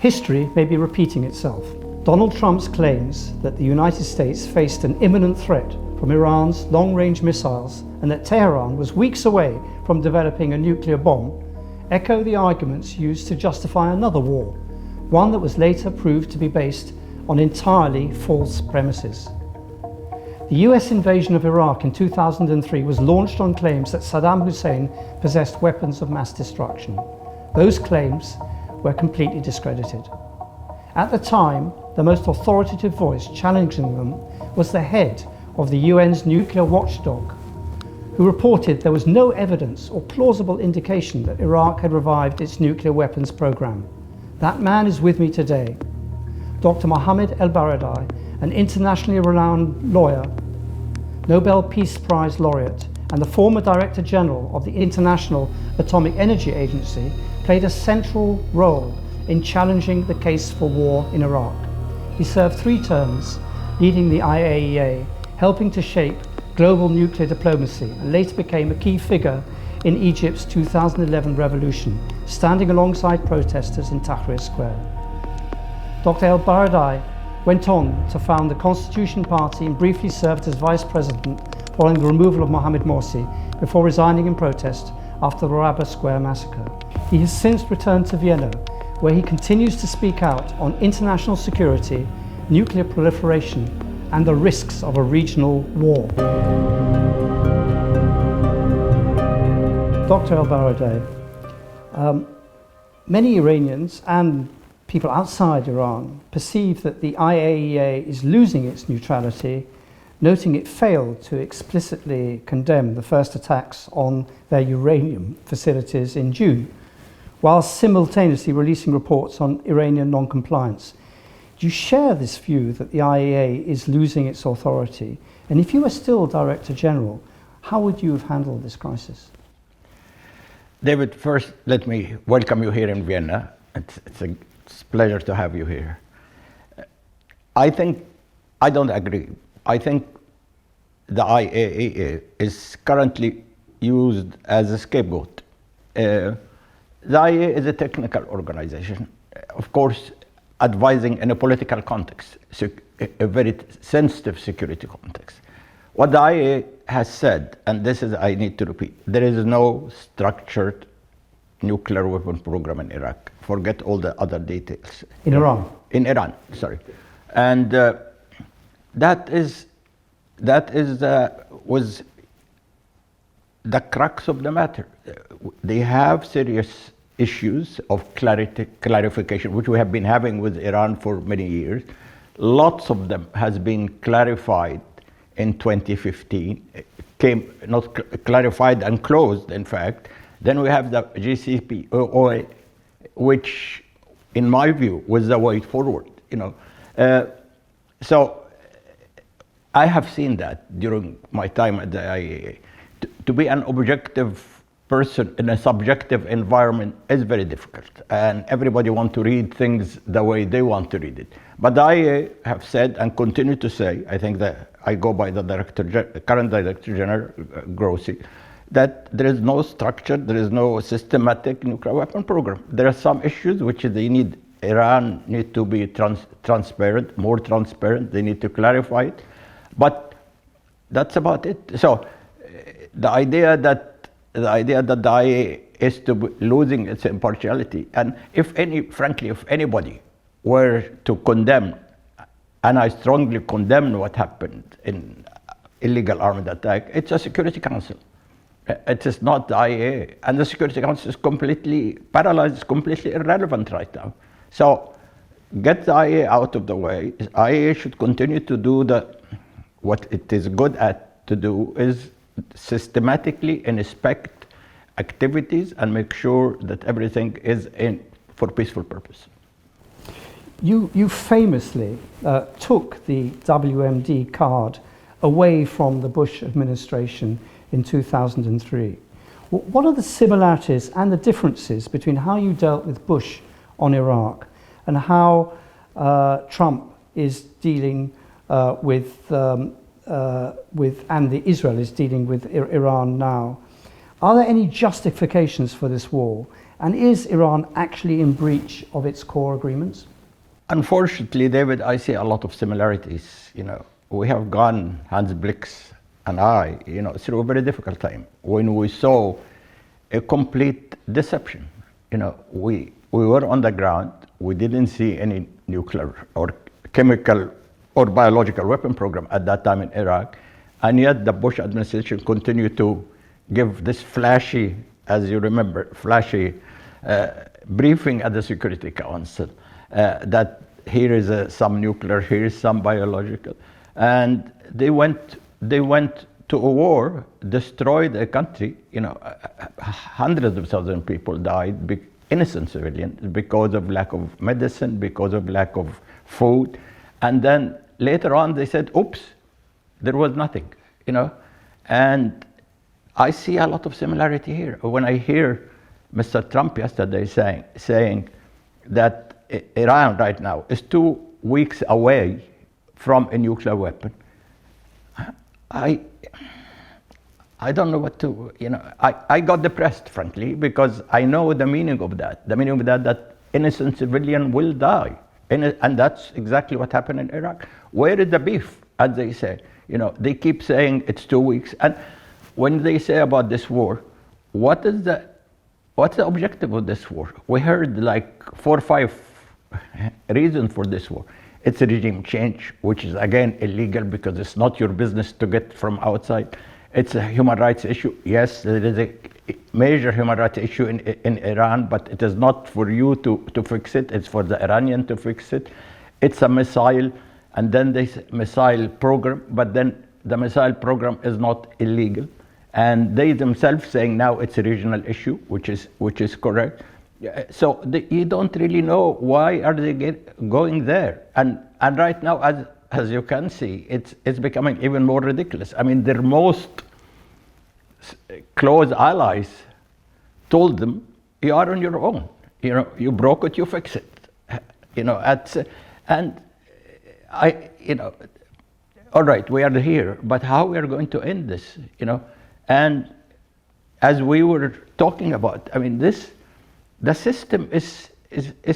History may be repeating itself. Donald Trump's claims that the United States faced an imminent threat from Iran's long-range missiles and that Tehran was weeks away from developing a nuclear bomb echo the arguments used to justify another war, one that was later proved to be based on entirely false premises. The US invasion of Iraq in 2003 was launched on claims that Saddam Hussein possessed weapons of mass destruction. Those claims were completely discredited. At the time, the most authoritative voice challenging them was the head of the UN's nuclear watchdog, who reported there was no evidence or plausible indication that Iraq had revived its nuclear weapons program. That man is with me today, Dr. Mohamed ElBaradei, an internationally renowned lawyer, Nobel Peace Prize laureate, and the former Director General of the International Atomic Energy Agency, played a central role in challenging the case for war in Iraq. He served 3 terms leading the IAEA, helping to shape global nuclear diplomacy, and later became a key figure in Egypt's 2011 revolution, standing alongside protesters in Tahrir Square. Dr. ElBaradei went on to found the Constitution Party and briefly served as vice president following the removal of Mohamed Morsi before resigning in protest after the Rabaa Square massacre. He has since returned to Vienna, where he continues to speak out on international security, nuclear proliferation, and the risks of a regional war. Dr. ElBaradei, many Iranians and people outside Iran perceive that the IAEA is losing its neutrality, noting it failed to explicitly condemn the first attacks on their uranium facilities in June, while simultaneously releasing reports on Iranian non-compliance. Do you share this view that the IAEA is losing its authority? And if you were still Director General, how would you have handled this crisis? David, first let me welcome you here in Vienna. It's a pleasure to have you here. I don't agree. I think the IAEA is currently used as a scapegoat. The IAEA is a technical organization, of course, advising in a political context, a very sensitive security context. What the IAEA has said, and this is I need to repeat, there is no structured nuclear weapon program in Iraq. Forget all the other details. In Iran? In Iran, sorry. And that was the crux of the matter. They have serious issues of clarification, which we have been having with Iran for many years. Lots of them has been clarified in 2015, came not clarified and closed, in fact. Then we have the JCPOA, which, in my view, was the way forward. So I have seen that during my time at the IAEA. To be an objective person in a subjective environment is very difficult, and everybody wants to read things the way they want to read it. But the IAEA have said and continue to say, I think that I go by the current Director General Grossi, that there is no structure, there is no systematic nuclear weapon program. There are some issues which Iran need to be transparent, more transparent, they need to clarify it, but that's about it. So the idea that the IAEA is to be losing its impartiality, and frankly, if anybody were to condemn, and I strongly condemn what happened in illegal armed attack, it's a Security Council. It is not the IAEA, and the Security Council is completely paralyzed, completely irrelevant right now. So get the IAEA out of the way. The IAEA should continue to do what it is good at to do, is systematically inspect activities and make sure that everything is in for peaceful purpose. You famously took the WMD card away from the Bush administration in 2003. What are the similarities and the differences between how you dealt with Bush on Iraq and how Trump is dealing and Israel is dealing with Iran now? Are there any justifications for this war? And is Iran actually in breach of its core agreements? Unfortunately, David, I see a lot of similarities. We have gone, Hans Blix and I, through a very difficult time when we saw a complete deception. We were on the ground. We didn't see any nuclear or chemical or biological weapon program at that time in Iraq, and yet the Bush administration continued to give this flashy, as you remember, flashy briefing at the Security Council that here is some nuclear, here is some biological, and they went to a war, destroyed a country. Hundreds of thousands of people died, innocent civilians, because of lack of medicine, because of lack of food, and then later on they said, "Oops, there was nothing," and I see a lot of similarity here. When I hear Mr. Trump yesterday saying that Iran right now is 2 weeks away from a nuclear weapon, I don't know what to, I got depressed, frankly, because I know the meaning of that. The meaning of that innocent civilian will die. And that's exactly what happened in Iraq. Where is the beef, as they say? They keep saying it's 2 weeks. And when they say about this war, what's the objective of this war? We heard like 4 or 5 reasons for this war. It's a regime change, which is again illegal because it's not your business to get from outside. It's a human rights issue. Yes, there is a major human rights issue in Iran, but it is not for you to fix it. It's for the Iranian to fix it. It's a missile, and then this missile program, but then the missile program is not illegal. And they themselves saying now it's a regional issue, which is correct. So you don't really know why are they going there. And right now, as you can see, it's becoming even more ridiculous. I mean, their most close allies told them, "You are on your own. You broke it, you fix it." And all right, we are here, but how we are going to end this? And as we were talking about, I mean, the system is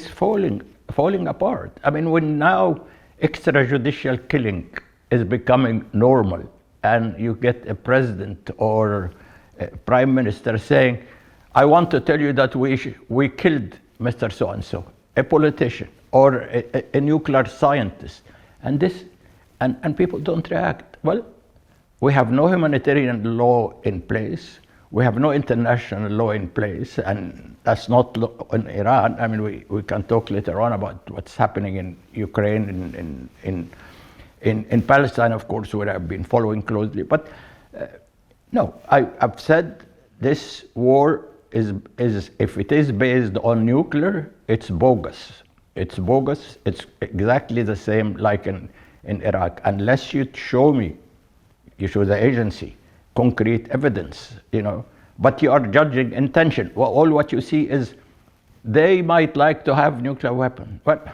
falling apart. I mean, when now extrajudicial killing is becoming normal, and you get a president or a prime minister saying, "I want to tell you that we killed Mr. So-and-so, a politician or a nuclear scientist," and people don't react. Well, we have no humanitarian law in place. We have no international law in place, and that's not in Iran. I mean, we can talk later on about what's happening in Ukraine, in Palestine, of course, where I've been following closely. But no, I've said this war is if it is based on nuclear, it's bogus. It's bogus. It's exactly the same like in Iraq. Unless you show the agency concrete evidence, but you are judging intention. Well, all what you see is they might like to have nuclear weapon, but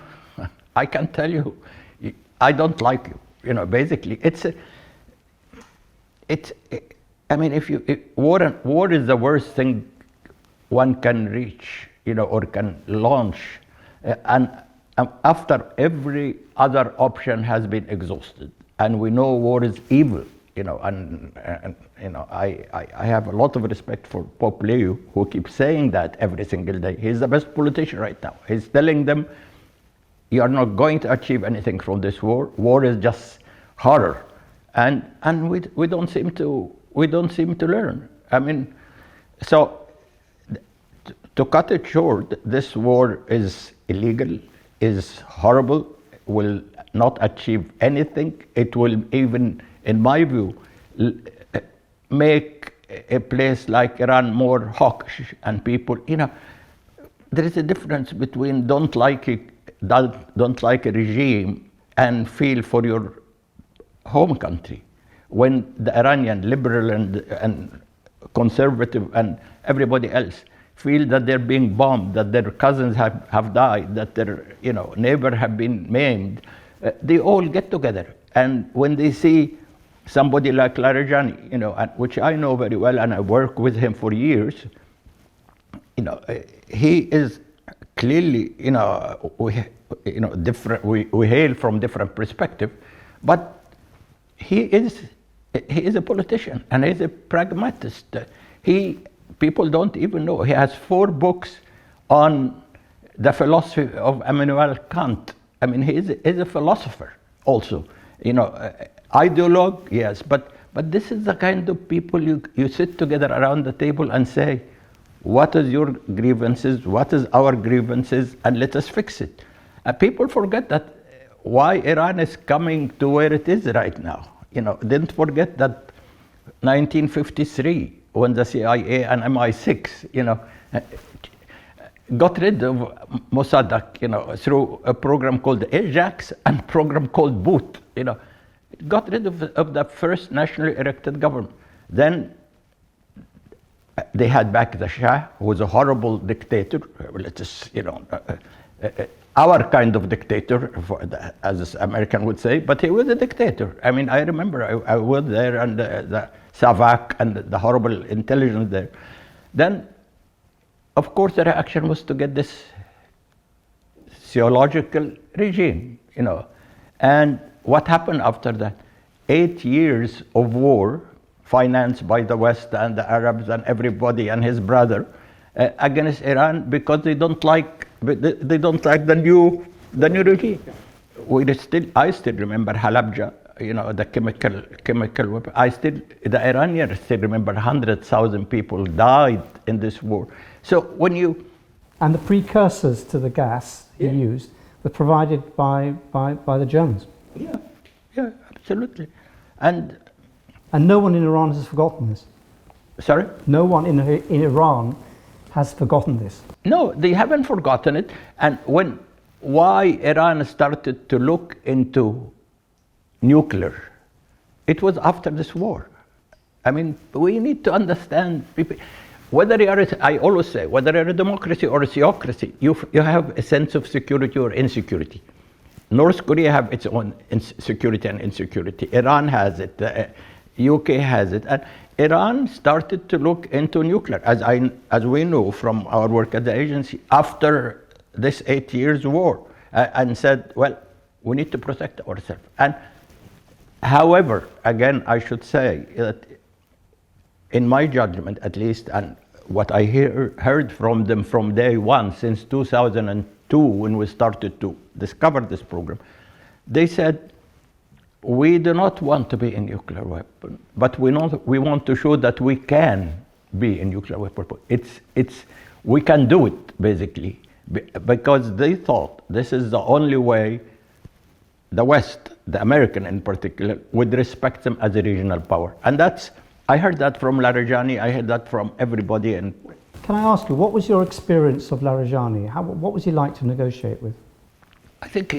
I can tell you, I don't like you. Basically, I mean, war is the worst thing one can reach, or can launch, and after every other option has been exhausted, and we know war is evil. I have a lot of respect for Pope Leo, who keeps saying that every single day. He's the best politician right now. He's telling them, "You are not going to achieve anything from this war. War is just horror," and we don't seem to learn. I mean, so to cut it short, this war is illegal, is horrible, will not achieve anything. It will even, in my view, make a place like Iran more hawkish, and people, there is a difference between don't like a regime and feel for your home country. When the Iranian liberal and conservative and everybody else feel that they're being bombed, that their cousins have died, that their neighbor have been maimed, they all get together. And when they see somebody like Larijani, which I know very well and I work with him for years, he is clearly, different. We hail from different perspective, but he is a politician and he's a pragmatist. People don't even know. He has 4 books on the philosophy of Immanuel Kant. I mean, he's a philosopher also. Ideologue, yes, but this is the kind of people you sit together around the table and say, what is your grievances, what is our grievances, and let us fix it. People forget that why Iran is coming to where it is right now. Didn't forget that 1953, when the CIA and MI6, got rid of Mossadegh, through a program called Ajax and a program called Boot. Got rid of the first nationally elected government. Then they had back the Shah, who was a horrible dictator. Our kind of dictator, as American would say, but he was a dictator. I mean, I remember I was there, and the SAVAK and the horrible intelligence there. Then, of course, the reaction was to get this theological regime, And what happened after that? 8 years of war, financed by the West and the Arabs and everybody and his brother, against Iran, because they don't like the new regime. I still remember Halabja, the chemical weapon. The Iranians still remember 100,000 people died in this war. So and the precursors to the gas he used were provided by the Germans. Yeah, absolutely. And no one in Iran has forgotten this. Sorry? No one in Iran has forgotten this. No, they haven't forgotten it. And why Iran started to look into nuclear, it was after this war. I mean, we need to understand people. I always say, whether you're a democracy or a theocracy, you have a sense of security or insecurity. North Korea have its own security and insecurity. Iran has it. UK has it. And Iran started to look into nuclear, as we know from our work at the agency, after this 8 years war, and said, well, we need to protect ourselves. And however, again, I should say that in my judgment, at least, and what I heard from them from day one, since 2002, when we started to discover this program, they said, we do not want to be a nuclear weapon, but we want to show that we can be a nuclear weapon. We can do it, basically, because they thought this is the only way the West, the American in particular, would respect them as a regional power. And I heard that from Larijani, I heard that from everybody. And can I ask you, what was your experience of Larijani? What was he like to negotiate with? I think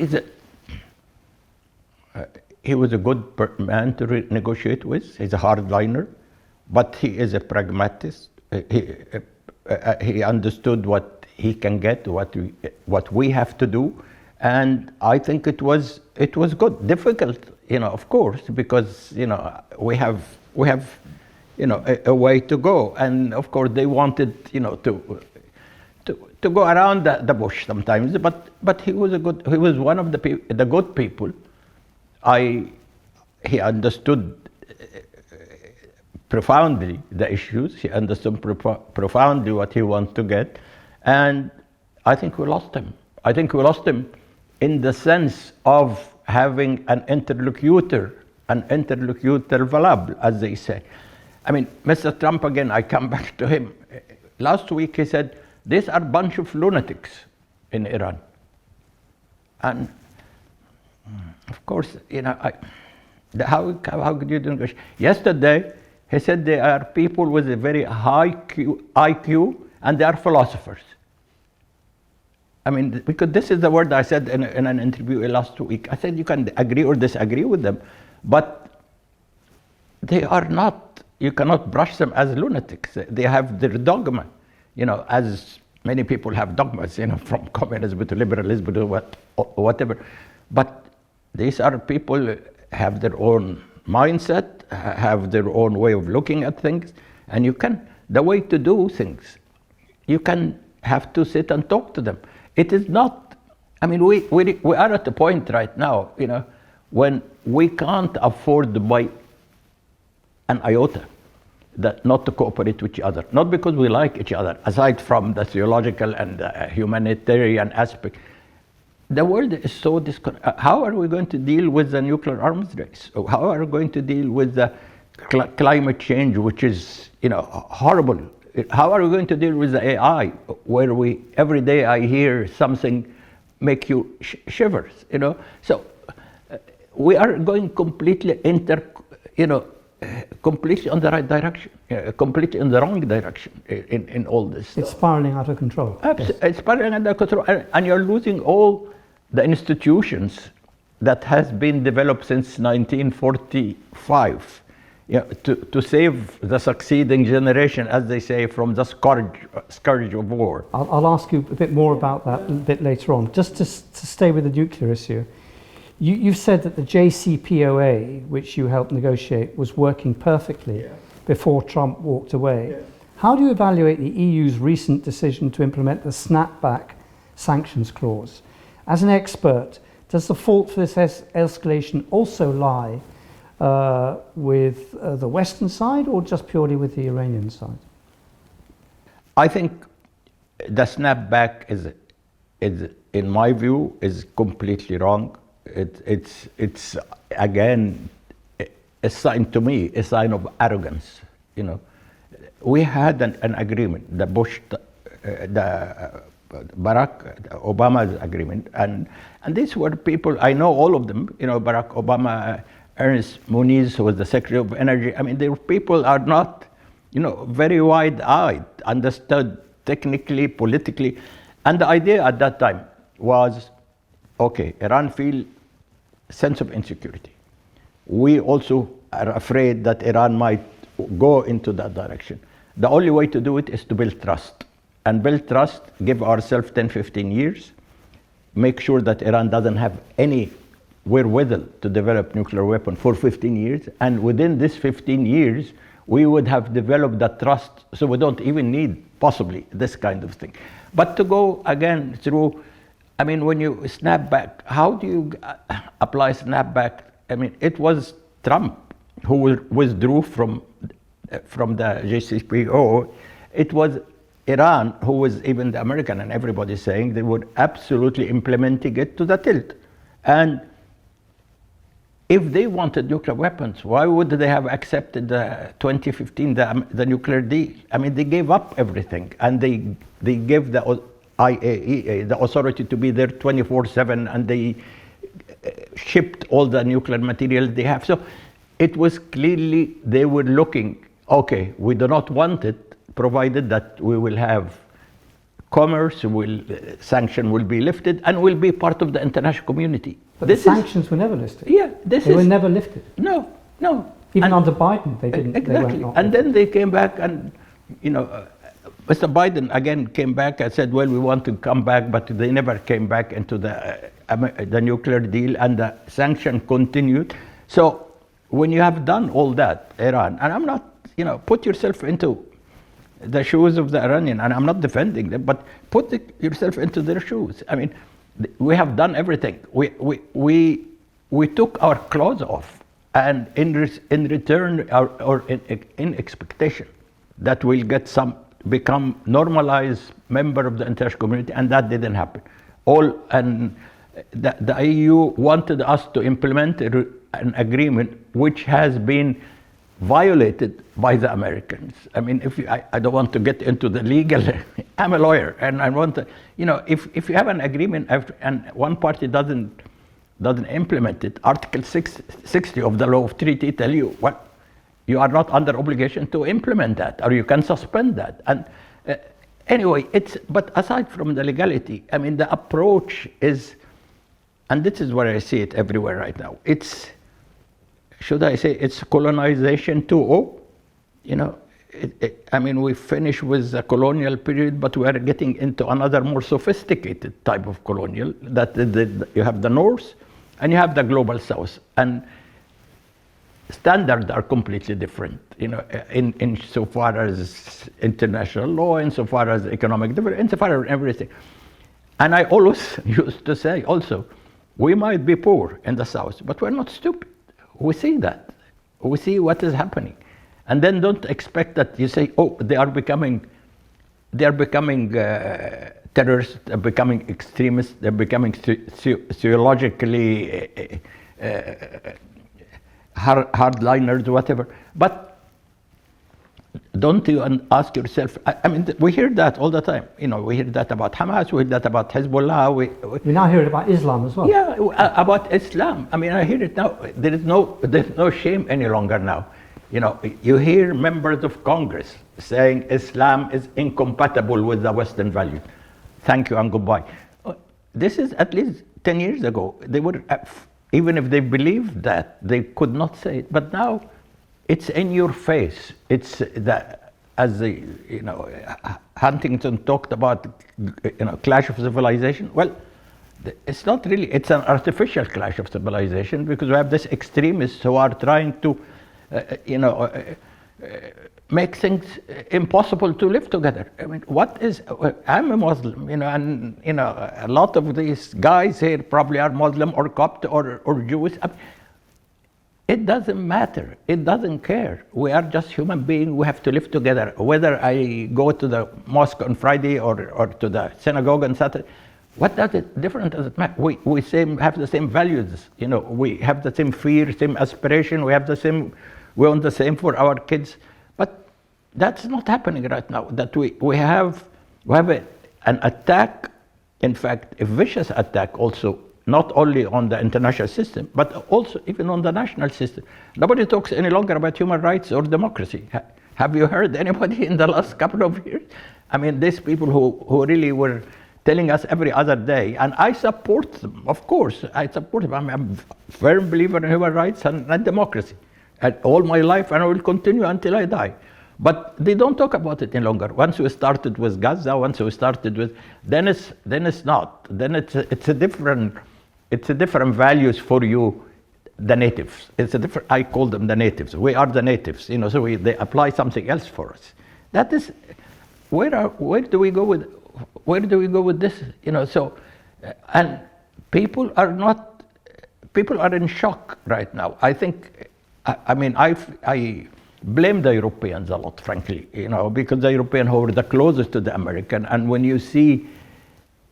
he was a good man to negotiate with. He's a hardliner, but he is a pragmatist. He understood what he can get, what we have to do, and I think it was good. Difficult, of course, because we have a way to go, and of course they wanted to go around the bush sometimes. But he was one of the good people. He understood profoundly the issues. He understood profoundly what he wanted to get, and I think we lost him. I think we lost him in the sense of having an interlocutor valable, as they say. I mean, Mr. Trump, again, I come back to him. Last week he said, these are a bunch of lunatics in Iran. And of course, how could you do negotiation? Yesterday, he said they are people with a very high IQ and they are philosophers. I mean, because this is the word I said in an interview last week. I said you can agree or disagree with them, but they are not, you cannot brush them as lunatics. They have their dogma, as many people have dogmas, from communism to liberalism to whatever. But these are people have their own mindset, have their own way of looking at things, and the way to do things, you can have to sit and talk to them. It is not, I mean, we are at the point right now, when we can't afford to buy an iota that not to cooperate with each other. Not because we like each other, aside from the theological and humanitarian aspect. The world is so disconnected. How are we going to deal with the nuclear arms race? How are we going to deal with the climate change, which is, horrible? How are we going to deal with the AI, where every day I hear something make you shivers, So we are going completely completely on the right direction, completely in the wrong direction in all this. It's spiraling out of control. It's spiraling out of control, and you're losing all the institutions that has been developed since 1945, to save the succeeding generation, as they say, from the scourge of war. I'll ask you a bit more about that a bit later on. Just to stay with the nuclear issue, you've said that the JCPOA, which you helped negotiate, was working perfectly before Trump walked away. How do you evaluate the EU's recent decision to implement the snapback sanctions clause? As an expert, does the fault for this escalation also lie with the Western side, or just purely with the Iranian side? I think the snapback is in my view, is completely wrong. It's again a sign to me, a sign of arrogance. We had an agreement, the Barack Obama's agreement, and these were people, I know all of them, Barack Obama, Ernest Moniz, who was the Secretary of Energy. I mean, their people are not, very wide-eyed, understood technically, politically. And the idea at that time was, okay, Iran feel sense of insecurity. We also are afraid that Iran might go into that direction. The only way to do it is to build trust. And build trust, give ourselves 10, 15 years, make sure that Iran doesn't have any wherewithal to develop nuclear weapon for 15 years. And within this 15 years, we would have developed that trust, so we don't even need, possibly, this kind of thing. But to go again through, I mean, when you snap back, how do you apply snapback? I mean, it was Trump who withdrew from the JCPOA. It was Iran who was, even the American and everybody saying they were absolutely implementing it to the tilt. And if they wanted nuclear weapons, why would they have accepted the 2015, the nuclear deal? I mean, they gave up everything, and they gave the IAEA the authority to be there 24/7, and they shipped all the nuclear material they have. So it was clearly they were looking, okay, we do not want it, provided that we will have commerce, sanction will be lifted, and will be part of the international community. But the sanctions were never lifted. Yeah, they were never lifted. No. Even under Biden, they didn't. Exactly. They weren't. And then they came back, and Mr. Biden again came back and said, well, we want to come back, but they never came back into the nuclear deal, and the sanction continued. So when you have done all that, Iran, and I'm not, put yourself into the shoes of the Iranian, and I'm not defending them, but put yourself into their shoes. I mean, we have done everything. We took our clothes off, and in return, or in expectation that we'll become normalized member of the international community, and that didn't happen. And the EU wanted us to implement an agreement which has been violated by the Americans. I mean, I don't want to get into the legal. I'm a lawyer, and I want to, if you have an agreement and one party doesn't implement it, Article 60 of the Law of Treaty tell you what. You are not under obligation to implement that, or you can suspend that. And anyway, but aside from the legality, I mean, the approach is, and this is where I see it everywhere right now. Should I say it's colonization 2.0? I mean, we finished with the colonial period, but we are getting into another more sophisticated type of colonial, that you have the North and you have the global South. And standards are completely different, in so far as international law, in so far as economic development, in so far as everything. And I always used to say also, we might be poor in the South, but we're not stupid. We see that. We see what is happening. And then don't expect that you say, oh, they are becoming terrorists, they're becoming extremists, they're becoming theologically hardliners, whatever. But don't you ask yourself, I mean, we hear that all the time. We hear that about Hamas, we hear that about Hezbollah. We now hear it about Islam as well. Yeah, about Islam. I mean, I hear it now. There's no shame any longer now. You hear members of Congress saying Islam is incompatible with the Western values. Thank you and goodbye. This is at least 10 years ago. They were, even if they believed that, they could not say it. But now, it's in your face. It's that, as Huntington talked about, clash of civilization. Well, it's not really. It's an artificial clash of civilization because we have these extremists who are trying to, make things impossible to live together. I mean, I'm a Muslim, and a lot of these guys here probably are Muslim or Copt or Jewish. I mean, it doesn't matter. It doesn't care. We are just human beings. We have to live together. Whether I go to the mosque on Friday or to the synagogue on Saturday, what does it matter? We have the same values. We have the same fear, same aspiration. We want the same for our kids. But that's not happening right now. That we have an attack, in fact, a vicious attack also, not only on the international system, but also even on the national system. Nobody talks any longer about human rights or democracy. Have you heard anybody in the last couple of years? I mean, these people who really were telling us every other day, and I support them, of course, I support them. I'm a firm believer in human rights and democracy. And all my life, and I will continue until I die. But they don't talk about it any longer. Once we started with Gaza, then it's not. Then it's a different values for you, the natives. I call them the natives. We are the natives, so they apply something else for us. That is, where do we go with this? And people are in shock right now. I think, I blame the Europeans a lot, frankly, because the Europeans who are the closest to the American, and when you see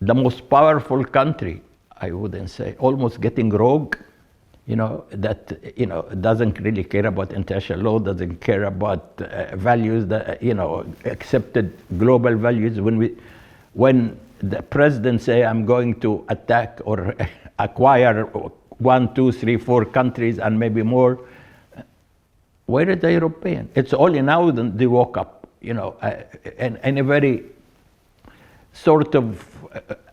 the most powerful country, I wouldn't say, almost getting rogue, that, doesn't really care about international law, doesn't care about values, that, accepted global values. When the president say, I'm going to attack or acquire 1, 2, 3, 4 countries and maybe more, where is the European? It's only now that they woke up, in a very sort of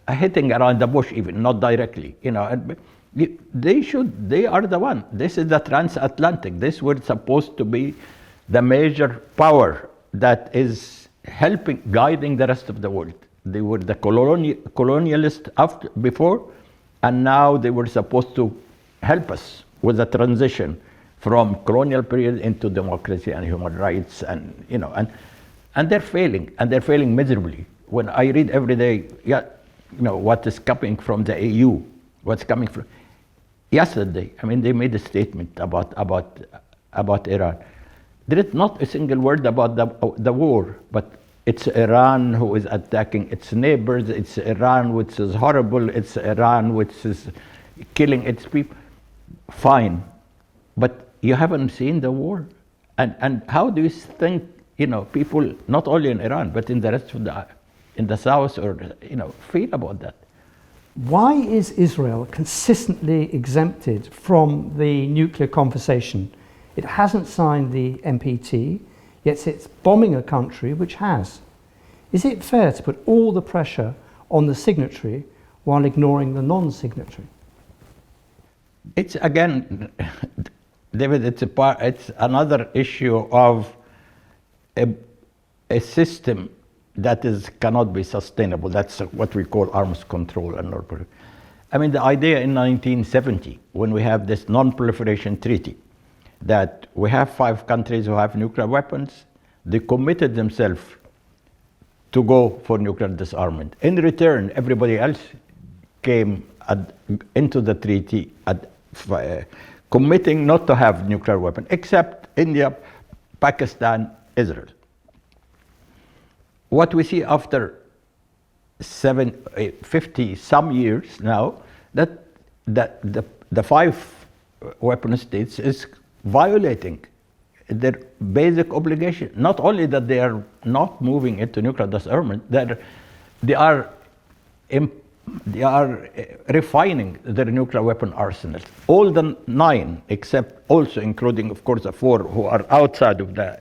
hitting around the bush, even not directly, And they are the one. This is the transatlantic. This was supposed to be the major power that is guiding the rest of the world. They were the colonialist before, and now they were supposed to help us with the transition from colonial period into democracy and human rights, and they're failing, and they're failing miserably. When I read every day, what is coming from the EU, what's coming from yesterday. They made a statement about Iran. There is not a single word about the war, but it's Iran who is attacking its neighbors. It's Iran which is horrible. It's Iran which is killing its people. Fine, but you haven't seen the war, and how do you think people not only in Iran but in the rest of in the South feel about that? Why is Israel consistently exempted from the nuclear conversation? It hasn't signed the NPT, yet it's bombing a country which has. Is it fair to put all the pressure on the signatory while ignoring the non-signatory? It's again, David, it's another issue of a system that cannot be sustainable. That's what we call arms control and non-proliferation. The idea in 1970, when we have this non-proliferation treaty, that we have 5 countries who have nuclear weapons. They committed themselves to go for nuclear disarmament. In return, everybody else came into the treaty committing not to have nuclear weapons, except India, Pakistan, Israel. What we see after 50 some years now, that the 5 weapon states is violating their basic obligation. Not only that they are not moving into nuclear disarmament, they are refining their nuclear weapon arsenals. All the 9, except also including, of course, the 4 who are outside of the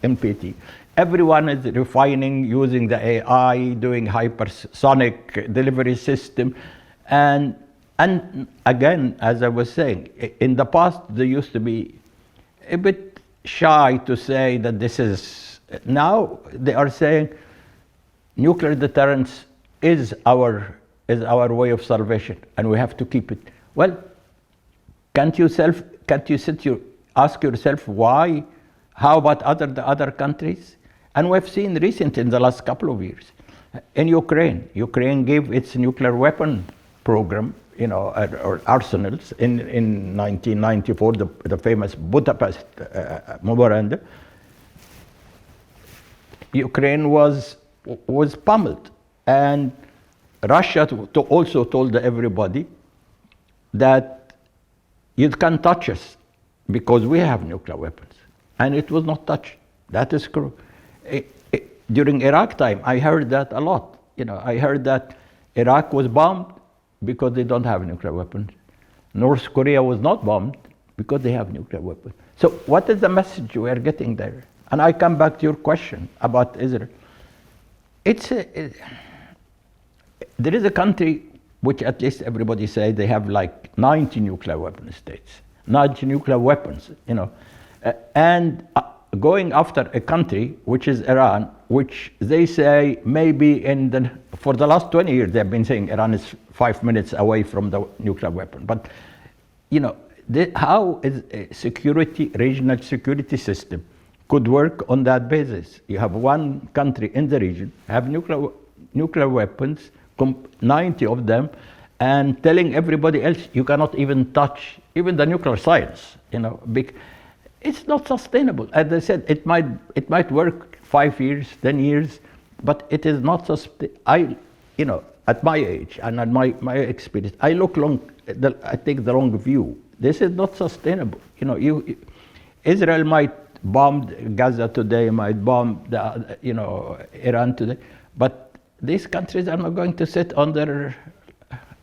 NPT. Everyone is refining, using the AI, doing hypersonic delivery system. And again, as I was saying, in the past, they used to be a bit shy to say that this is, now they are saying nuclear deterrence is our way of salvation, and we have to keep it. Well, can't you ask yourself why? How about the other countries? And we've seen recently in the last couple of years, in Ukraine gave its nuclear weapon program, or arsenals in 1994, the famous Budapest memorandum. Ukraine was pummeled, and Russia also told everybody that you can't touch us because we have nuclear weapons, and it was not touched. That is true. During Iraq time, I heard that a lot. I heard that Iraq was bombed because they don't have nuclear weapons. North Korea was not bombed because they have nuclear weapons. So what is the message we are getting there? And I come back to your question about Israel. There is a country which at least everybody says they have like 90 nuclear weapon states, 90 nuclear weapons, and going after a country which is Iran, which they say maybe for the last 20 years they've been saying Iran is 5 minutes away from the nuclear weapon. But how is a regional security system could work on that basis? You have one country in the region have nuclear weapons, 90 of them, and telling everybody else you cannot even touch even the nuclear science. It's not sustainable. As I said, it might work 5 years, 10 years, but it is not sustainable. At my age and at my experience, I take the wrong view. This is not sustainable. Israel might bomb Gaza today, might bomb Iran today, but these countries are not going to sit on their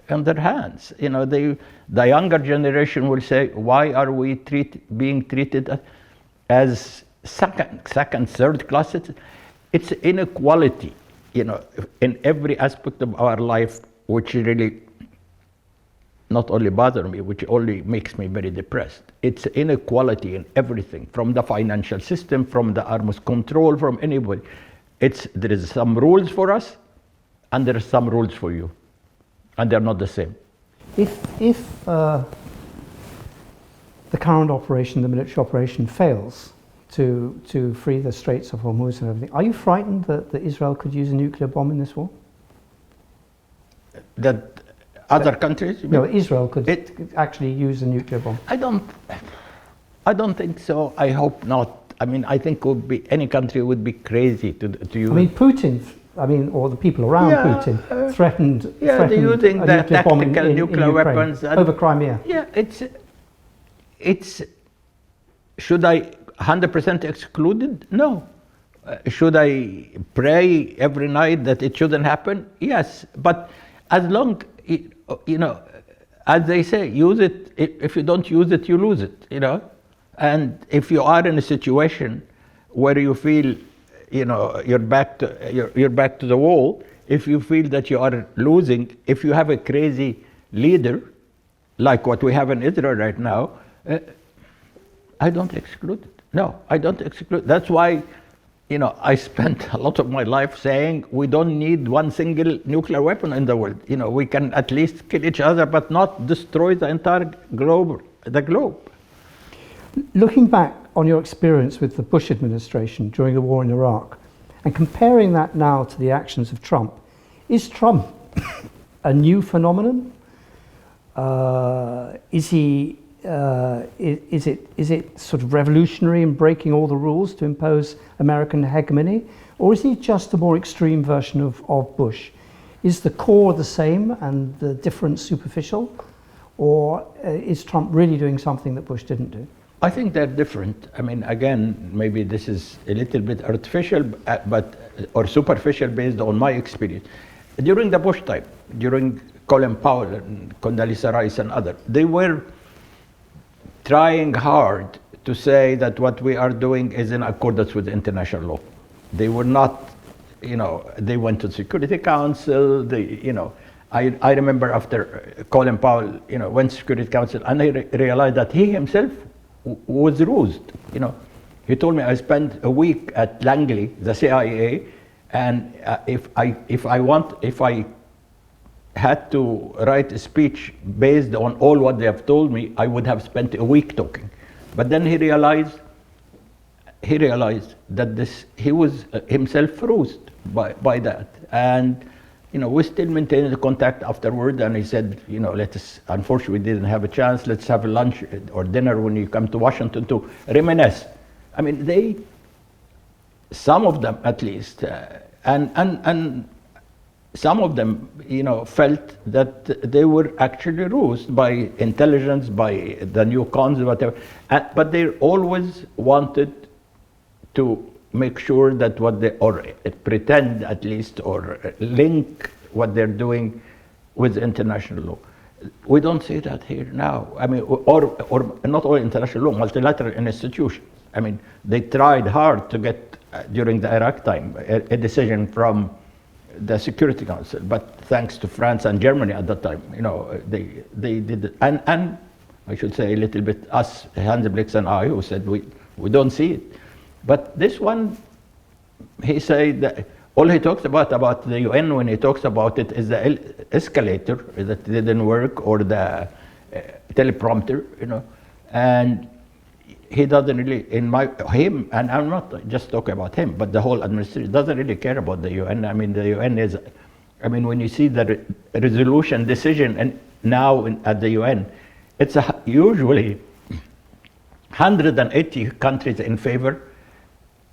hands. The younger generation will say, why are we being treated as second, third class? It's inequality, in every aspect of our life, which really not only bothers me, which only makes me very depressed. It's inequality in everything, from the financial system, from the arms control, from anybody. There is some rules for us, and there are some rules for you, and they're not the same. If the current operation, the military operation, fails to free the Straits of Hormuz and everything, are you frightened that Israel could use a nuclear bomb in this war? That other countries? No, Israel could actually use a nuclear bomb. I don't think so. I hope not. I think any country would be crazy to use. Putin, or the people around Putin threatened they're using the nuclear bomb tactical nuclear weapons over Crimea. Yeah, it's. Should I 100% exclude it? No. Should I pray every night that it shouldn't happen? Yes, but as long, as they say, use it. If you don't use it, you lose it. And if you are in a situation where you feel, you're back to the wall, if you feel that you are losing, if you have a crazy leader, like what we have in Israel right now, I don't exclude it. No, I don't exclude. That's why, I spent a lot of my life saying we don't need one single nuclear weapon in the world. We can at least kill each other, but not destroy the entire globe. Looking back on your experience with the Bush administration during the war in Iraq and comparing that now to the actions of Trump, is Trump a new phenomenon? Is it sort of revolutionary in breaking all the rules to impose American hegemony? Or is he just a more extreme version of Bush? Is the core the same and the difference superficial? Or is Trump really doing something that Bush didn't do? I think they're different. I mean, again, maybe this is a little bit artificial, or superficial based on my experience. During the Bush time, during Colin Powell and Condoleezza Rice and others, they were trying hard to say that what we are doing is in accordance with international law. They were not, they went to the Security Council, I remember after Colin Powell, went to Security Council, and I realized that he himself was rused. He told me, I spent a week at Langley, the CIA, and if I had to write a speech based on all what they have told me, I would have spent a week talking. But then he realized that he was himself rused by that. And we still maintain the contact afterward, and he said, unfortunately we didn't have a chance, let's have a lunch or dinner when you come to Washington to reminisce. I mean, some of them at least, and some of them, felt that they were actually rused by intelligence, by the new cons, whatever. But they always wanted to make sure that or pretend at least, or link what they're doing with international law. We don't see that here now. I mean, or not only international law, multilateral institutions. I mean, they tried hard to get, during the Iraq time, a decision from the Security Council, but thanks to France and Germany at that time, they did it. And I should say a little bit us, Hans Blix and I, who said we don't see it. But this one, he said that all he talks about the UN when he talks about it is the escalator that didn't work, or the teleprompter, and he doesn't really, and I'm not just talking about him, but the whole administration doesn't really care about the UN. I mean, the UN is, when you see the resolution decision and now at the UN, it's usually 180 countries in favor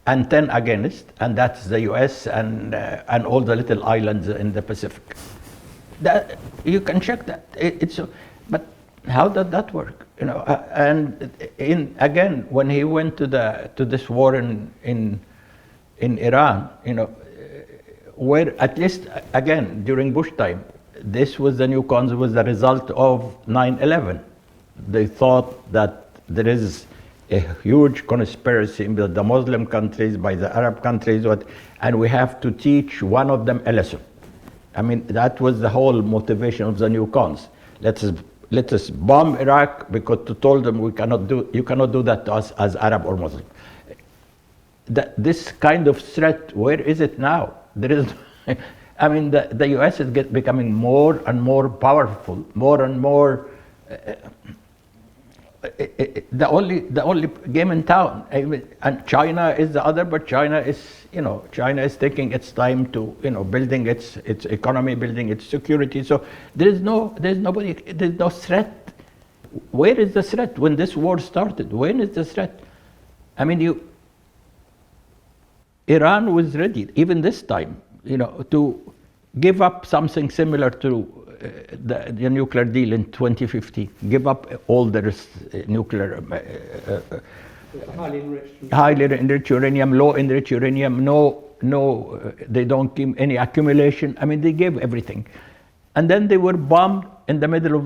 and 10 against, and that's the US and all the little islands in the Pacific. That you can check that. But how does that work? And again, when he went to this war in Iran, where at least again during Bush time, this was the new cons was the result of 9/11. They thought that there is a huge conspiracy by the Muslim countries, by the Arab countries, and we have to teach one of them a lesson. I mean, that was the whole motivation of the new cons. Let us bomb Iraq because to told them you cannot do that to us as Arab or Muslim. This kind of threat, where is it now? There is, the US is becoming more and more powerful, more and more. The only game in town, and China is the other. But China is taking its time to building its economy, building its security. So there's no threat. Where is the threat when this war started? When is the threat? Iran was ready even this time, to give up something similar to the nuclear deal in 2015, give up all the nuclear, highly enriched uranium, low enriched uranium, no, they don't give any accumulation. They gave everything, and then they were bombed in the middle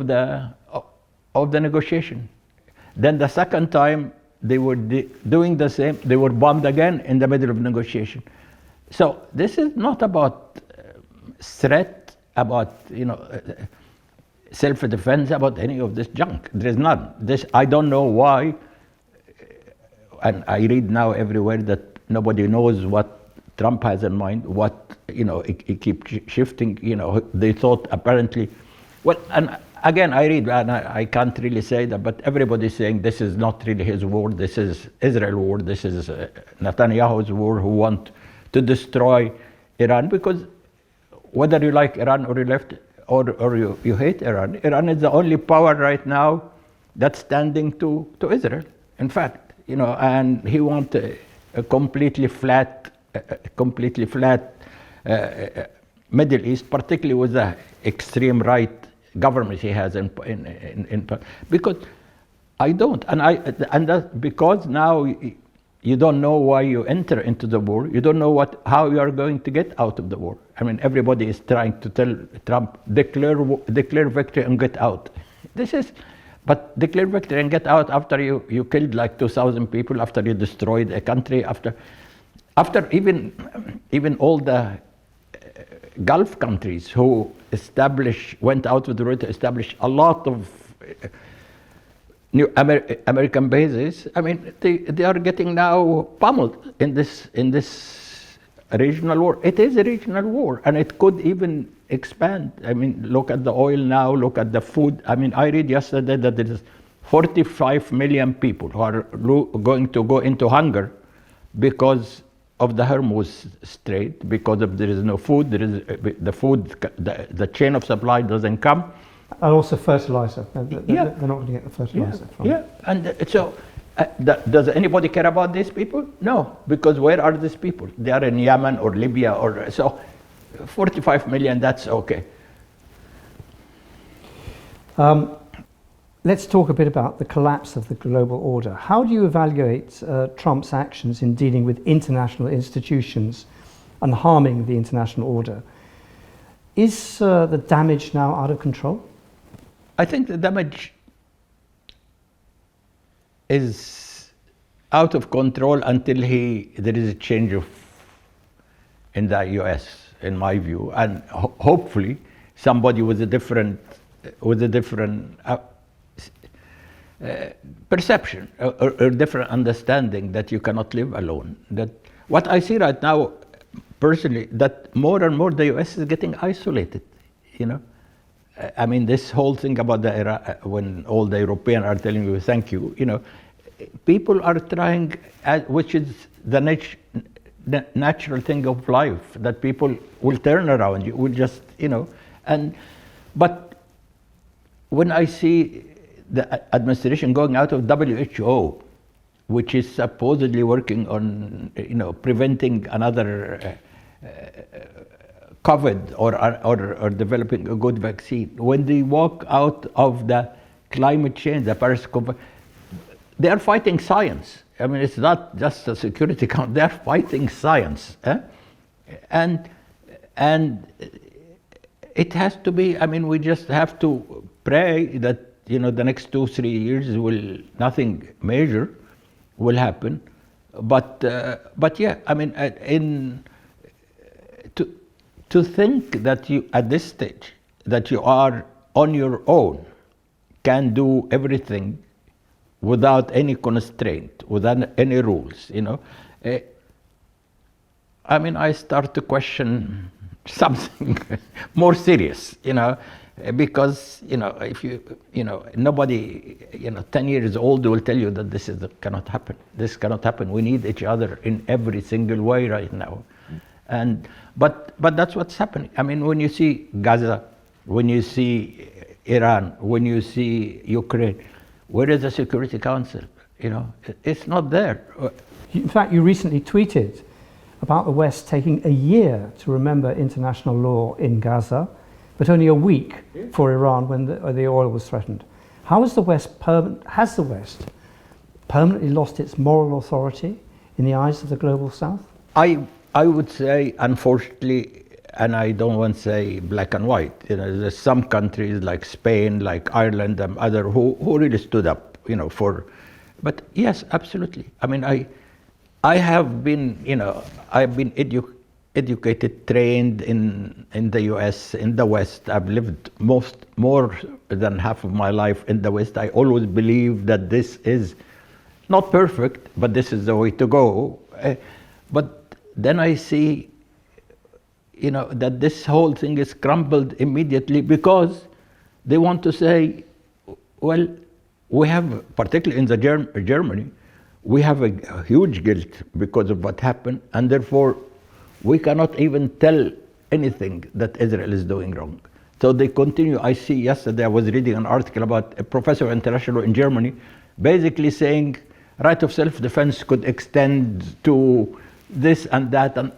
of the negotiation. Then the second time they were doing the same, they were bombed again in the middle of negotiation. So this is not about threat, about self-defense, about any of this junk. There is none. I don't know why, and I read now everywhere that nobody knows what Trump has in mind. What it keeps shifting. They thought apparently, and again, I read, and I can't really say that, but everybody's saying this is not really his war, this is Israel war, this is Netanyahu's war, who want to destroy Iran, because whether you like Iran or you left or you hate Iran, Iran is the only power right now that's standing to Israel, in fact, and he wants a completely flat Middle East, particularly with the extreme right government he has in because I don't, and that's because now you don't know why you enter into the war. You don't know how you are going to get out of the war. I mean, everybody is trying to tell Trump, declare victory and get out. But declare victory and get out after you killed like 2,000 people, after you destroyed a country, after even all the Gulf countries who went out with the road to establish a lot of new American bases. I mean, they are getting now pummeled in this regional war. It is a regional war, and it could even expand. I mean, look at the oil now, look at the food. I mean, I read yesterday that there is 45 million people who are going to go into hunger because of the Hormuz Strait, because there is no food, the chain of supply doesn't come. And also fertilizer. They're not going to get the fertilizer from. Yeah, and so does anybody care about these people? No, because where are these people? They are in Yemen or Libya, or so 45 million, that's okay. Let's talk a bit about the collapse of the global order. How do you evaluate Trump's actions in dealing with international institutions and harming the international order? Is the damage now out of control? I think the damage is out of control until there is a change in the US, in my view, and hopefully somebody with a different perception or different understanding that you cannot live alone. That what I see right now, personally, that more and more the US is getting isolated. I mean, this whole thing about when all the Europeans are telling you thank you, people are trying, which is the natural thing of life, that people will turn around you, will just, but when I see the administration going out of WHO, which is supposedly working on, preventing another COVID or developing a good vaccine. When they walk out of the climate change, the Paris Conference, they are fighting science. I mean, it's not just a Security Council, they are fighting science. And it has to be, I mean, we just have to pray that, the next 2-3 years nothing major will happen. But yeah, I mean, to think that you, at this stage, that you are on your own, can do everything without any constraint, without any rules, I mean, I start to question something more serious, because, if nobody, 10 years old will tell you that this cannot happen. This cannot happen. We need each other in every single way right now. But that's what's happening. I mean, when you see Gaza, when you see Iran, when you see Ukraine, where is the Security Council? It's not there. In fact, you recently tweeted about the West taking a year to remember international law in Gaza, but only a week for Iran when the oil was threatened. Has the West permanently lost its moral authority in the eyes of the global South? I would say, unfortunately, and I don't want to say black and white, there's some countries like Spain, like Ireland and other who really stood up, but yes, absolutely. I mean, I have been, I've been educated, trained in the US, in the West. I've lived more than half of my life in the West. I always believe that this is not perfect, but this is the way to go. But then I see, that this whole thing is crumbled immediately because they want to say, well, we have, particularly in the Germany, we have a huge guilt because of what happened, and therefore we cannot even tell anything that Israel is doing wrong. So they continue. I see yesterday I was reading an article about a professor of international law in Germany, basically saying right of self-defense could extend to this and that. And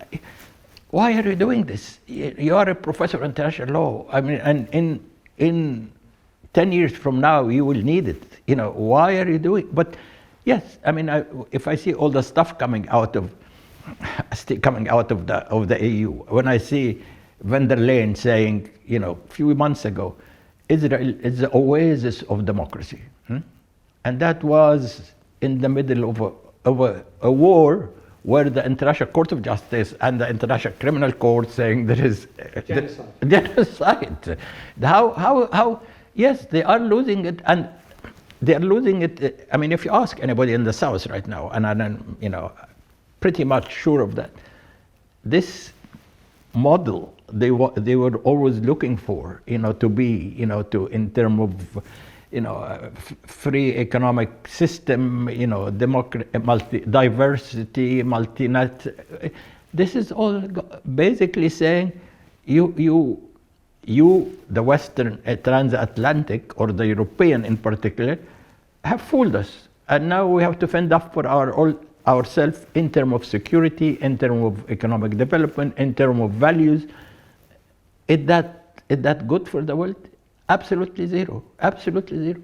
why are you doing this? You are a professor of international law. I mean, and in 10 years from now, you will need it. Why are you doing? But yes, I mean, if I see all the stuff coming out of the EU, when I see van der Leyen saying, a few months ago, Israel is the oasis of democracy, and that was in the middle of a war where the International Court of Justice and the International Criminal Court saying there is genocide. How? Yes, they are losing it, and they are losing it. I mean, if you ask anybody in the South right now, and I'm pretty much sure of that, this model they were always looking for, to be, in terms of, free economic system, diversity, multinet. This is all basically saying you, the Western transatlantic, or the European in particular, have fooled us, and now we have to fend up for ourselves in terms of security, in terms of economic development, in terms of values. Is that good for the world? Absolutely zero. Absolutely zero.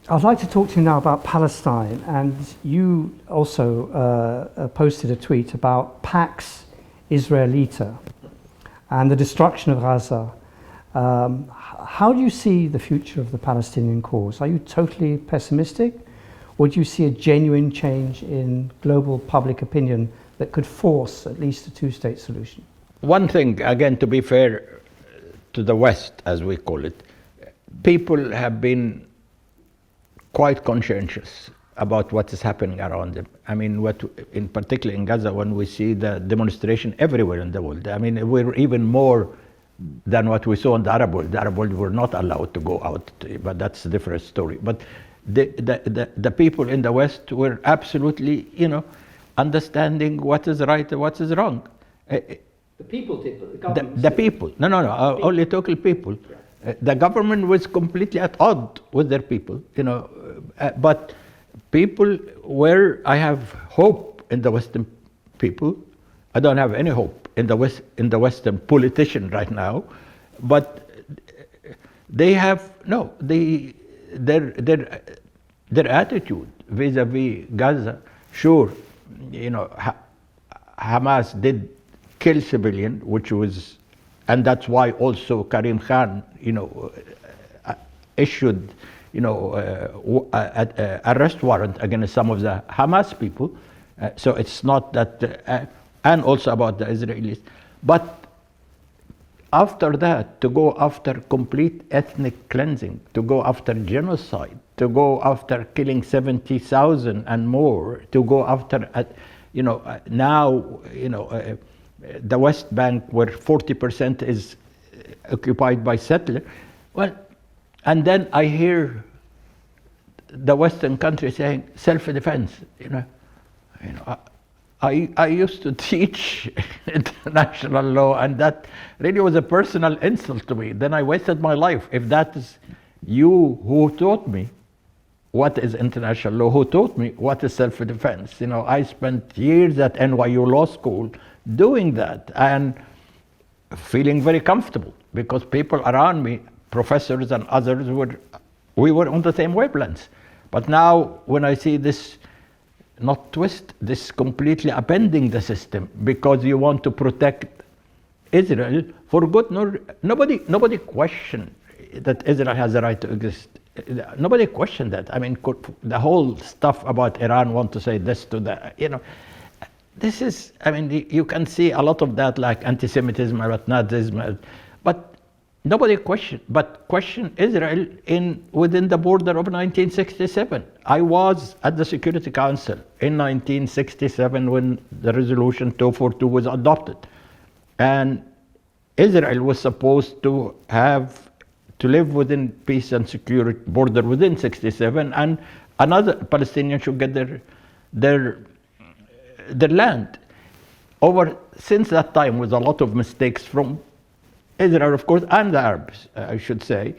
I'd like to talk to you now about Palestine, and you also posted a tweet about Pax Israelita and the destruction of Gaza. How do you see the future of the Palestinian cause? Are you totally pessimistic, or do you see a genuine change in global public opinion that could force at least a two-state solution? One thing, again, to be fair to the West, as we call it, people have been quite conscientious about what is happening around them. I mean, in particular in Gaza, when we see the demonstration everywhere in the world, I mean, we're even more than what we saw in the Arab world. The Arab world were not allowed to go out, but that's a different story. But the people in the West were absolutely, understanding what is right and what is wrong. The people did, but the government... The people. No, only local people. Yeah. The government was completely at odds with their people, but people I have hope in the Western people. I don't have any hope in the Western politician right now, but they have, their attitude vis-a-vis Gaza, sure, Hamas did kill civilian, which was, and that's why also Karim Khan, issued, arrest warrant against some of the Hamas people. So it's not that, and also about the Israelis. But after that, to go after complete ethnic cleansing, to go after genocide, to go after killing 70,000 and more, to go after, the West Bank, where 40% is occupied by settlers. Well, and then I hear the Western countries saying self-defense. I used to teach international law, and that really was a personal insult to me. Then I wasted my life. If that is you who taught me what is international law, who taught me what is self-defense. I spent years at NYU Law School doing that and feeling very comfortable because people around me, professors and others, we were on the same wavelengths. But now when I see this, not twist, this completely upending the system because you want to protect Israel for good, nobody questioned that Israel has a right to exist. Nobody questioned that. I mean, the whole stuff about Iran want to say this to that, this is, I mean, you can see a lot of that like anti-Semitism or Nazism, but nobody questioned. But question Israel within the border of 1967. I was at the Security Council in 1967 when the resolution 242 was adopted. And Israel was supposed to live within peace and secure border within 67, and another Palestinian should get their land. Since that time, with a lot of mistakes from Israel, of course, and the Arabs, I should say,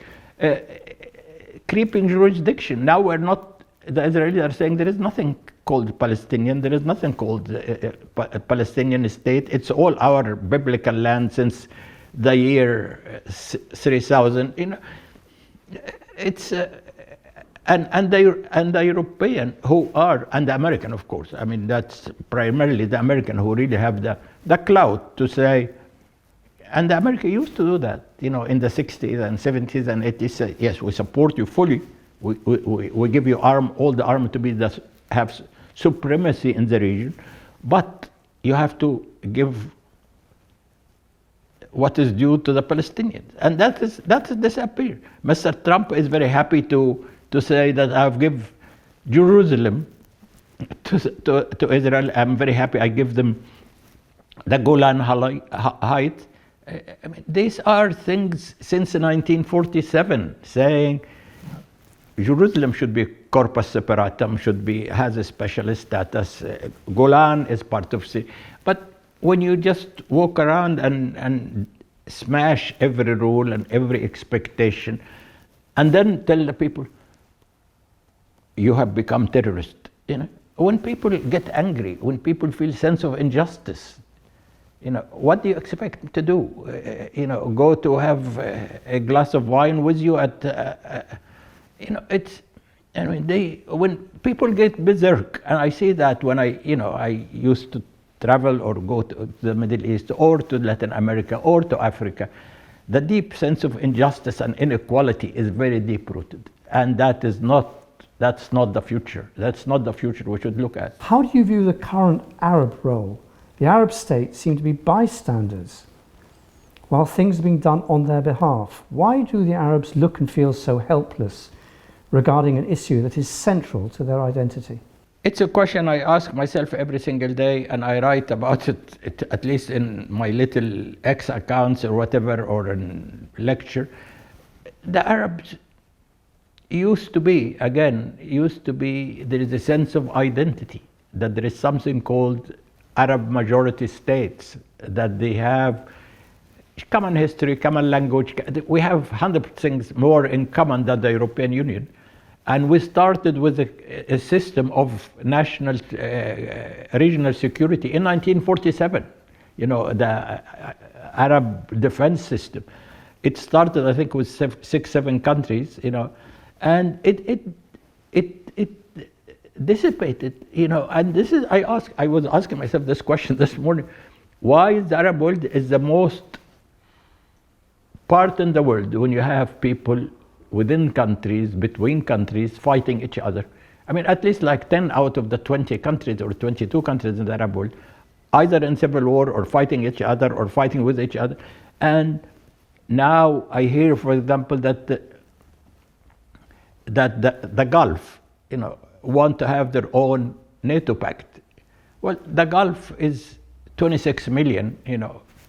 creeping jurisdiction. Now the Israelis are saying there is nothing called Palestinian, there is nothing called a Palestinian state. It's all our biblical land since the year 3000. It's and the European and the American, of course. I mean, that's primarily the American who really have the clout to say. And America used to do that, in the 60s and 70s and 80s. Say, yes, we support you fully. We give you all the arm to have supremacy in the region, but you have to give what is due to the Palestinians, and that is disappeared. Mr. Trump is very happy to say that I've given Jerusalem to Israel. I'm very happy I give them the Golan Heights. I mean, these are things since 1947 saying Jerusalem should be corpus separatum, has a special status. Golan is part of Syria. But when you just walk around and smash every rule and every expectation, and then tell the people, you have become terrorist. When people get angry, when people feel sense of injustice, what do you expect them to do? Go to have a glass of wine with you at, when people get berserk, and I see that when I used to travel or go to the Middle East or to Latin America or to Africa, the deep sense of injustice and inequality is very deep rooted, and that's not the future. That's not the future we should look at. How do you view the current Arab role? The Arab states seem to be bystanders while things are being done on their behalf. Why do the Arabs look and feel so helpless regarding an issue that is central to their identity? It's a question I ask myself every single day, and I write about it at least in my little X accounts or whatever, or in lecture. The Arabs used to be, there is a sense of identity, that there is something called Arab majority states, that they have common history, common language. We have 100 things more in common than the European Union. And we started with a system of national, regional security in 1947, the Arab defense system. It started, I think, with 6-7 countries, and it dissipated, and this is, I was asking myself this question this morning: why is the Arab world is the most part in the world when you have people within countries, between countries, fighting each other? I mean, at least like 10 out of the 20 countries or 22 countries in the Arab world, either in civil war or fighting each other or fighting with each other. And now I hear, for example, that the Gulf, want to have their own NATO pact. Well, the Gulf is 26 million,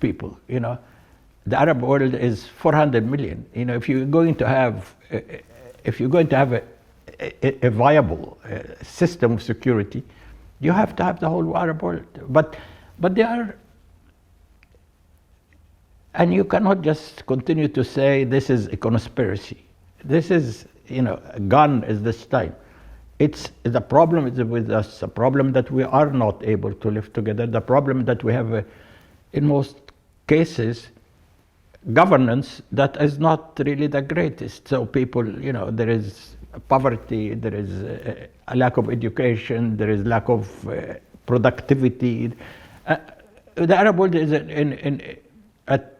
people, The Arab world is 400 million. If you're going to have a viable system of security, you have to have the whole Arab world. But they are, and you cannot just continue to say this is a conspiracy. This is, gone is this time. It's the problem is with us. The problem that we are not able to live together. The problem that we have, in most cases, governance that is not really the greatest. So people, there is poverty, there is a lack of education, there is lack of productivity. The Arab world is at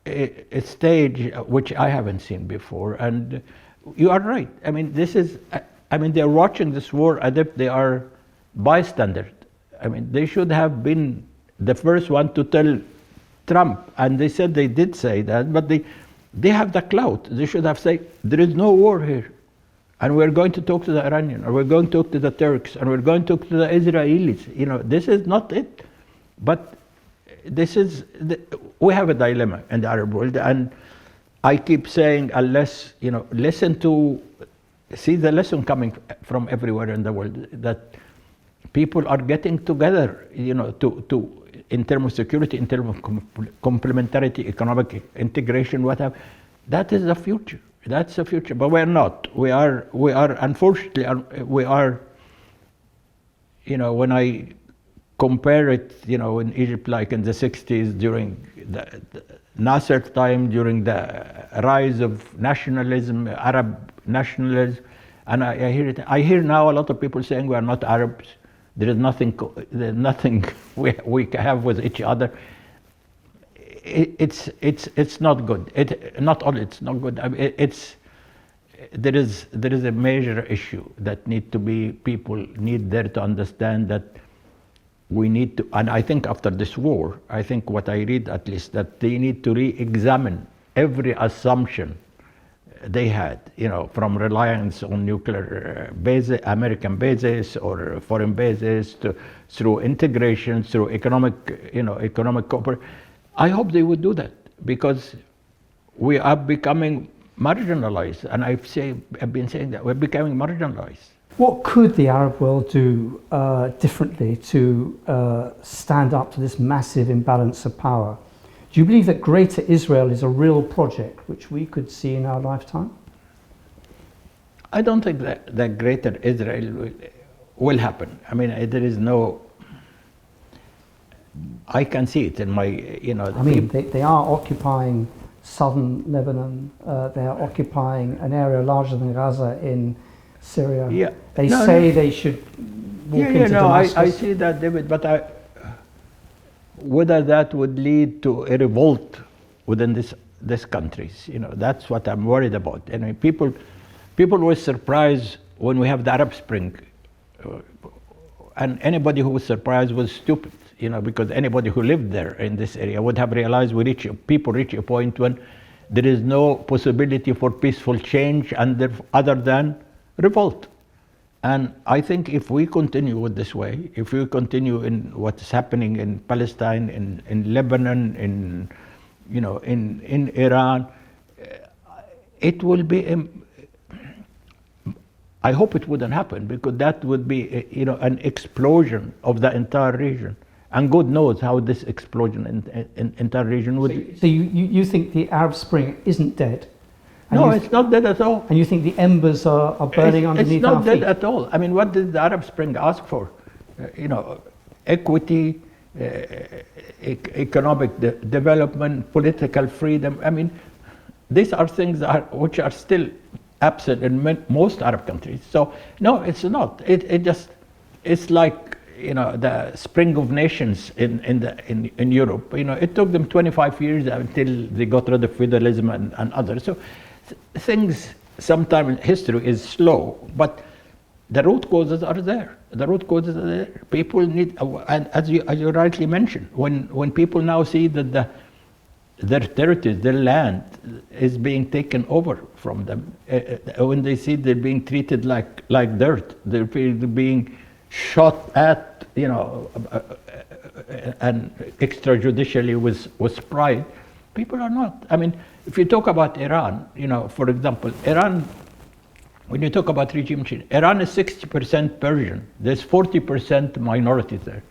a stage which I haven't seen before, and you are right. I mean, they're watching this war as if they are bystanders. I mean, they should have been the first one to tell Trump, and they said they did say that, but they have the clout. They should have said, there is no war here, and we're going to talk to the Iranians, or we're going to talk to the Turks, and we're going to talk to the Israelis. This is not it. But we have a dilemma in the Arab world, and I keep saying, unless, see the lesson coming from everywhere in the world, that people are getting together, in terms of security, in terms of complementarity, economic integration, whatever. That is the future. That's the future. But we're not. We are unfortunately, when I compare it, in Egypt, like in the 60s, during the Nasser time, during the rise of nationalism, Arab nationalism, and I hear now a lot of people saying we are not Arabs. There is nothing we have with each other. It's not good. Not only it's not good. I mean, there is a major issue that people need there to understand that we need to, and I think after this war, I think what I read at least, that they need to re-examine every assumption they had, from reliance on nuclear bases, American bases or foreign bases, through integration, through economic cooperation. I hope they would do that, because we are becoming marginalized, and I've been saying that we're becoming marginalized. What could the Arab world do differently to stand up to this massive imbalance of power? Do you believe that Greater Israel is a real project which we could see in our lifetime? I don't think that Greater Israel will happen. I mean, there is no. I can see it in my, they are occupying southern Lebanon. They are occupying an area larger than Gaza in Syria. Yeah. They should walk into Damascus. I see that, David, but whether that would lead to a revolt within these countries, that's what I'm worried about. And people were surprised when we have the Arab Spring, and anybody who was surprised was stupid, because anybody who lived there in this area would have realized people reach a point when there is no possibility for peaceful change other than revolt. And I think if we continue with this way, if we continue in what's happening in Palestine, in Lebanon, in Iran, it will be. I hope it wouldn't happen, because that would be an explosion of the entire region, and God knows how this explosion in entire region would. So you think the Arab Spring isn't dead? No, it's not dead at all. And you think the embers are burning underneath our feet? It's not dead at all. I mean, what did the Arab Spring ask for? Equity, economic development, political freedom. I mean, these are things which are still absent in most Arab countries. So no, it's not. It's like the Spring of Nations in Europe. It took them 25 years until they got rid of feudalism and others. So things sometimes in history is slow, but the root causes are there. People need, and as you rightly mentioned, when people now see that their territories, their land is being taken over from them, when they see they're being treated like dirt, they're being shot at, and extrajudicially with pride, people are not. I mean, if you talk about Iran, for example, Iran, when you talk about regime change, Iran is 60% Persian. There's 40% minorities there.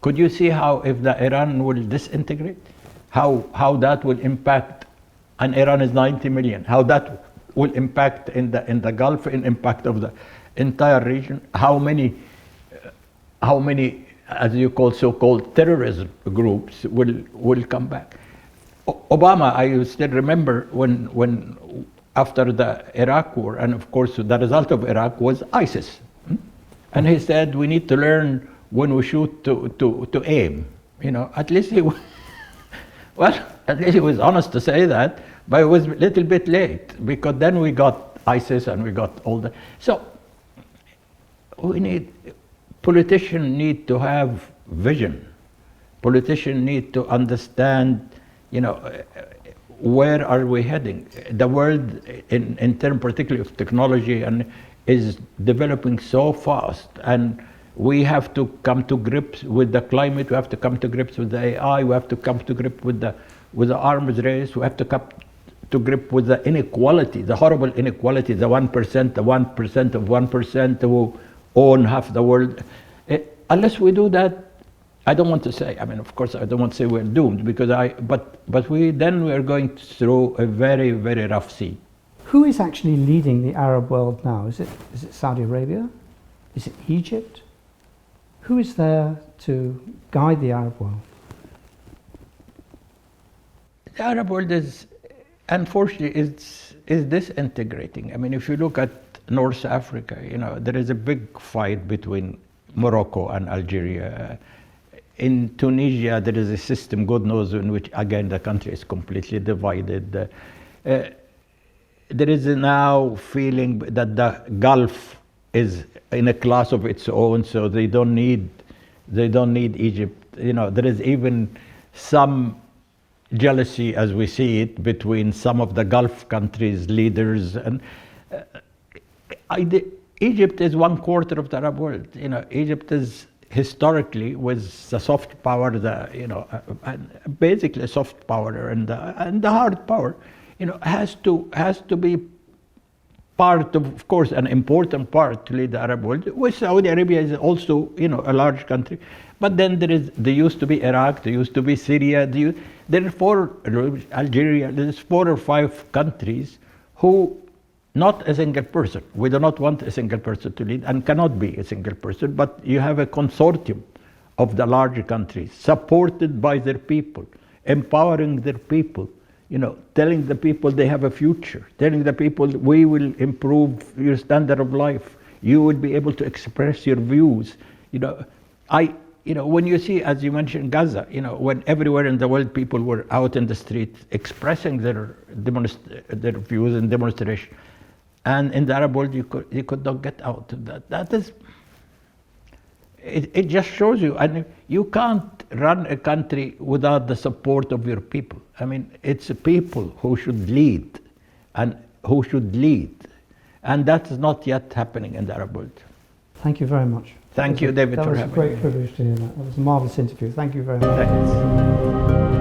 Could you see how, if the Iran will disintegrate, how that will impact, and Iran is 90 million, how that will impact in the Gulf, in impact of the entire region, how many, as you call, so-called terrorism groups will come back. Obama, I still remember when after the Iraq war, and of course the result of Iraq was ISIS, and he said we need to learn when we shoot to aim. At least he was honest to say that, but it was a little bit late, because then we got ISIS and we got all that. So politicians need to have vision. Politicians need to understand, where are we heading? The world, in terms particularly of technology, and is developing so fast, and We have to come to grips with the climate. We have to come to grips with the AI. We have to come to grip with the arms race. We have to come to grip with the inequality, the horrible inequality, the 1%, the 1% of 1% who own half the world. Unless we do that, I don't want to say, I mean, of course, I don't want to say we're doomed, because but we are going through a very, very rough sea. Who is actually leading the Arab world now? Is it Saudi Arabia? Is it Egypt? Who is there to guide the Arab world? The Arab world is, unfortunately, is disintegrating. I mean, if you look at North Africa, there is a big fight between Morocco and Algeria. In Tunisia, there is a system, God knows, in which, again, the country is completely divided. There is now feeling that the Gulf is in a class of its own, so they don't need Egypt. There is even some jealousy, as we see it, between some of the Gulf countries' leaders, and Egypt is 1/4 of the Arab world. Egypt is historically was the soft power, basically a soft power, and the hard power, has to be part of course, an important part to lead the Arab world. With Saudi Arabia is also, a large country, but then there used to be Iraq, there used to be Syria, there are 4, Algeria. There's 4 or 5 countries who. Not a single person. We do not want a single person to lead, and cannot be a single person, but you have a consortium of the larger countries, supported by their people, empowering their people, telling the people they have a future, telling the people we will improve your standard of life, you will be able to express your views. When you see, as you mentioned, Gaza, when everywhere in the world people were out in the street expressing their views and demonstration, and in the Arab world you could not get out of that. That is, it just shows you, and you can't run a country without the support of your people. I mean, it's the people who should lead, and that is not yet happening in the Arab world. Thank you very much. Thank you, David, for having me. That was a great privilege to hear that. That was a marvelous interview. Thank you very much. Thanks.